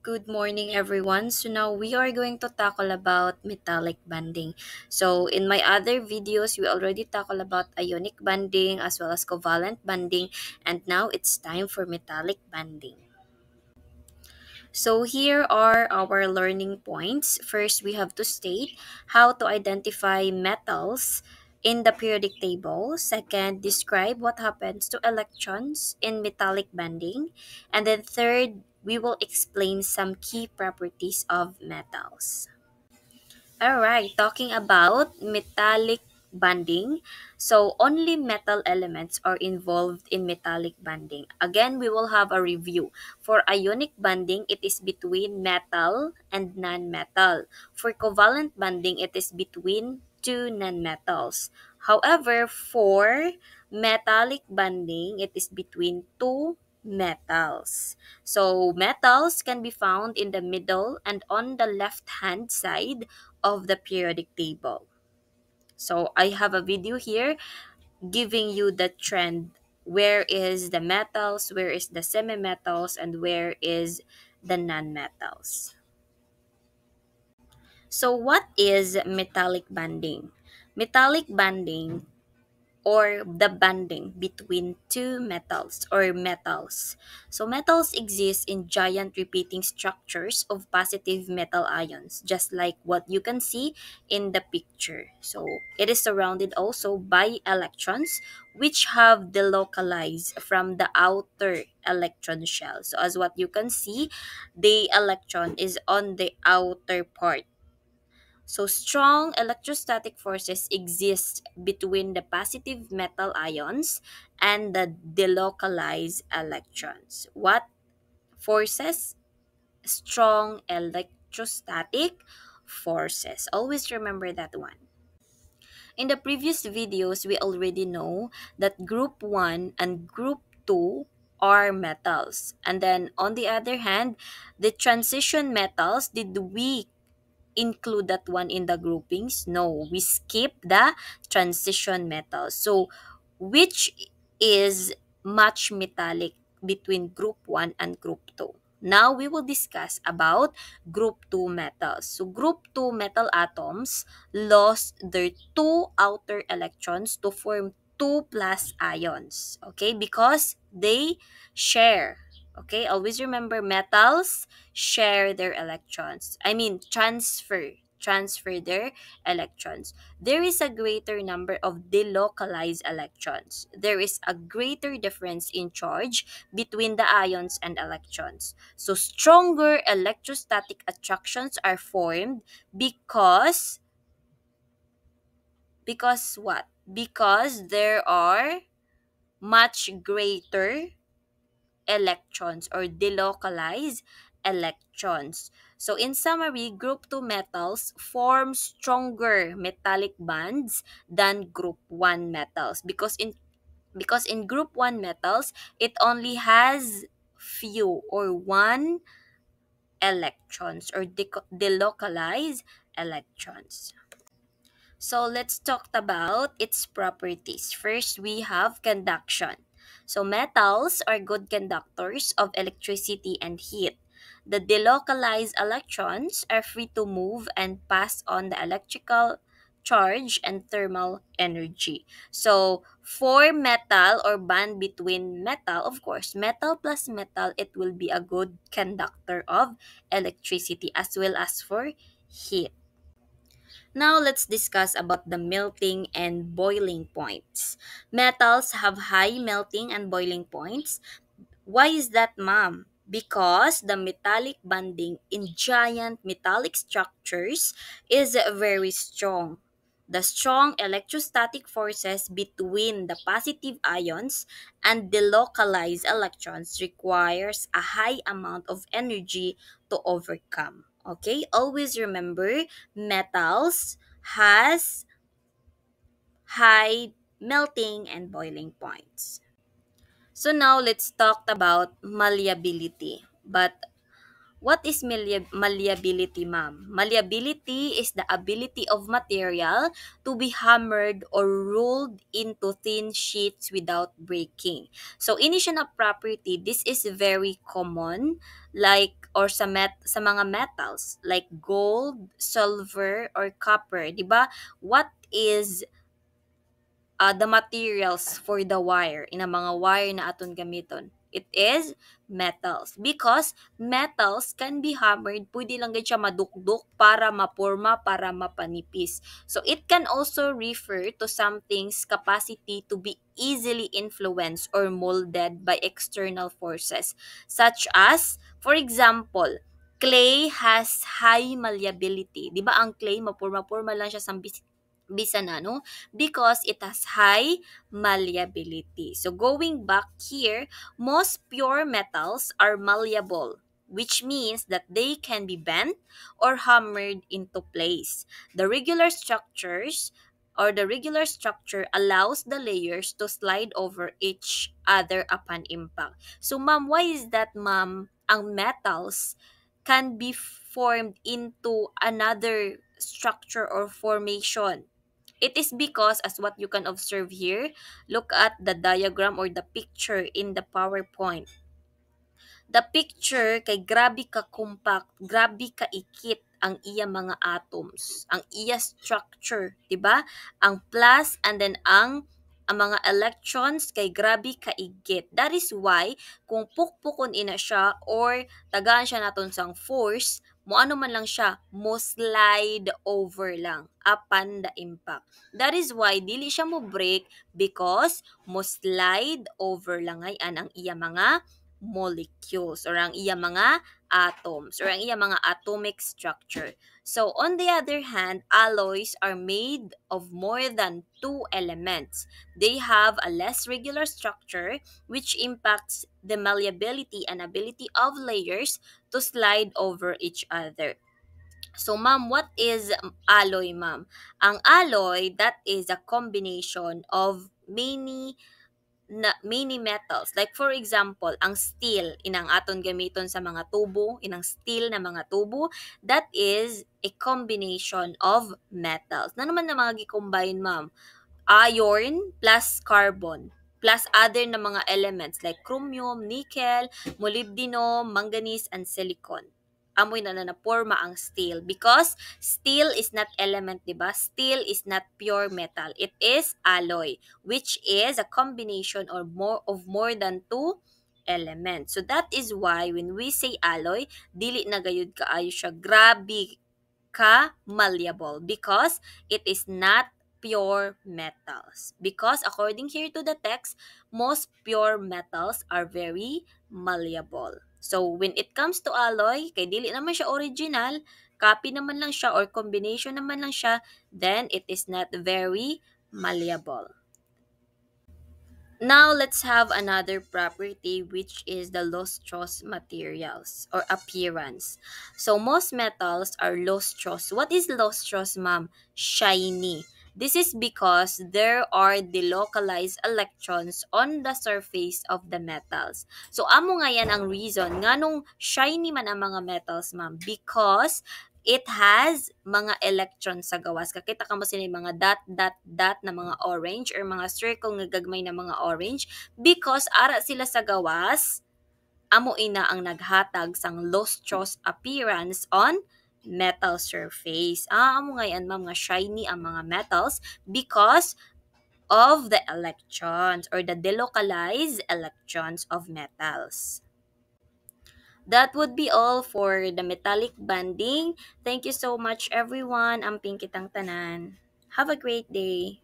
Good morning, everyone. So now we are going to tackle about metallic bonding. So in my other videos, we already tackle about ionic bonding as well as covalent bonding, and now it's time for metallic bonding. So here are our learning points. First, we have to state how to identify metals in the periodic table. Second, describe what happens to electrons in metallic bonding. And then third, we will explain some key properties of metals. All right, talking about metallic bonding. So, only metal elements are involved in metallic bonding. Again, we will have a review. For ionic bonding, it is between metal and non-metal. For covalent bonding, it is between two non-metals. However, for metallic bonding, it is between two metals. So, metals can be found in the middle and on the left-hand side of the periodic table. So I have a video here giving you the trend. Where is the metals, where is the semi-metals, and where is the non-metals. So what is metallic bonding? Metallic bonding or the bonding between two metals or metals. So metals exist in giant repeating structures of positive metal ions, just like what you can see in the picture. So it is surrounded also by electrons which have delocalized from the outer electron shell. So as what you can see, the electron is on the outer part. So strong electrostatic forces exist between the positive metal ions and the delocalized electrons. What forces? Strong electrostatic forces. Always remember that one. In the previous videos, we already know that group 1 and group 2 are metals. And then on the other hand, the transition metals, did we include that one in the groupings? No, we skip the transition metals. So, which is much metallic between group 1 and group 2? Now we will discuss about group 2 metals. So group 2 metal atoms lost their two outer electrons to form 2 plus ions. Okay, because they share. Okay, always remember metals share their electrons. I mean, transfer their electrons. There is a greater number of delocalized electrons. There is a greater difference in charge between the ions and electrons. So stronger electrostatic attractions are formed because what? Because there are much greater electrons or delocalized electrons. So in summary, group 2 metals form stronger metallic bonds than group 1 metals because in group 1 metals it only has few or one electrons or delocalized electrons. So let's talk about its properties. First, we have conduction. So metals are good conductors of electricity and heat. The delocalized electrons are free to move and pass on the electrical charge and thermal energy. So for metal or bond between metal, of course, metal plus metal, it will be a good conductor of electricity as well as for heat. Now let's discuss about the melting and boiling points. Metals have high melting and boiling points. Why is that, ma'am? Because the metallic bonding in giant metallic structures is very strong. The strong electrostatic forces between the positive ions and the localized electrons requires a high amount of energy to overcome. Okay? Always remember metals has high melting and boiling points. So now let's talk about malleability. But What is malleability, ma'am? Malleability is the ability of material to be hammered or rolled into thin sheets without breaking. So, initial property, this is very common, like, or sa mga metals, like gold, silver, or copper, di ba? What is the materials for the wire, in mga wire na aton gamiton? It is metals. Because metals can be hammered, pwede lang gid siya madukduk para maporma, para mapanipis. So it can also refer to something's capacity to be easily influenced or molded by external forces, such as, for example, clay has high malleability. Di ba ang clay mapurma-purma lang siya sa bisan ano, because it has high malleability. So going back here, most pure metals are malleable, which means that they can be bent or hammered into place. The regular structure allows the layers to slide over each other upon impact. So ma'am, why is that, ma'am, ang metals can be formed into another structure or formation? It is because, as what you can observe here, look at the diagram or the picture in the PowerPoint. The picture kay grabe ka compact, grabe ka ikit ang iya mga atoms, ang iya structure, 'di ba? Ang plus and then ang mga electrons kay grabe ka igit. That is why kung pukpukon ina siya or tagaan siya naton sang force, mo ano man lang siya, mo slide over lang upon the impact. That is why dili siya mo break because mo slide over lang ay ang iya mga molecules or ang iya mga atoms or ang iya mga atomic structure. So, on the other hand, alloys are made of more than two elements. They have a less regular structure which impacts the malleability and ability of layers to slide over each other. So, ma'am, what is alloy, ma'am? Ang alloy, that is a combination of many metals. Like for example, ang steel, inang aton gamiton sa mga tubo, inang steel na mga tubo, that is a combination of metals. Na naman na mga gi-combine, ma'am? Iron plus carbon plus other na mga elements like chromium, nickel, molybdenum, manganese, and silicon. Amoy na naporma ang steel because steel is not element, diba? Steel is not pure metal. It is alloy, which is a combination or more than two elements. So that is why when we say alloy, dili na gayud kaayo siya grabe ka malleable because it is not pure metals. Because according here to the text, most pure metals are very malleable. So when it comes to alloy, kay dili naman siya original, copy naman lang siya or combination naman lang siya, then it is not very malleable. Now, let's have another property which is the lustrous materials or appearance. So, most metals are lustrous. What is lustrous, ma'am? Shiny. This is because there are delocalized electrons on the surface of the metals. So, amo nga yan ang reason nga nung shiny man ang mga metals, ma'am. Because it has mga electrons sa gawas. Kakita ka mo sila yung mga dot na mga orange or mga circle nga gagmay na mga orange because ara sila sa gawas, amo ina ang naghatag sang lustrous appearance on metal surface. Amo nga yan, ma'am, nga shiny ang mga metals because of the electrons or the delocalized electrons of metals. That would be all for the metallic banding. Thank you so much, everyone. Amping kitang tanan. Have a great day.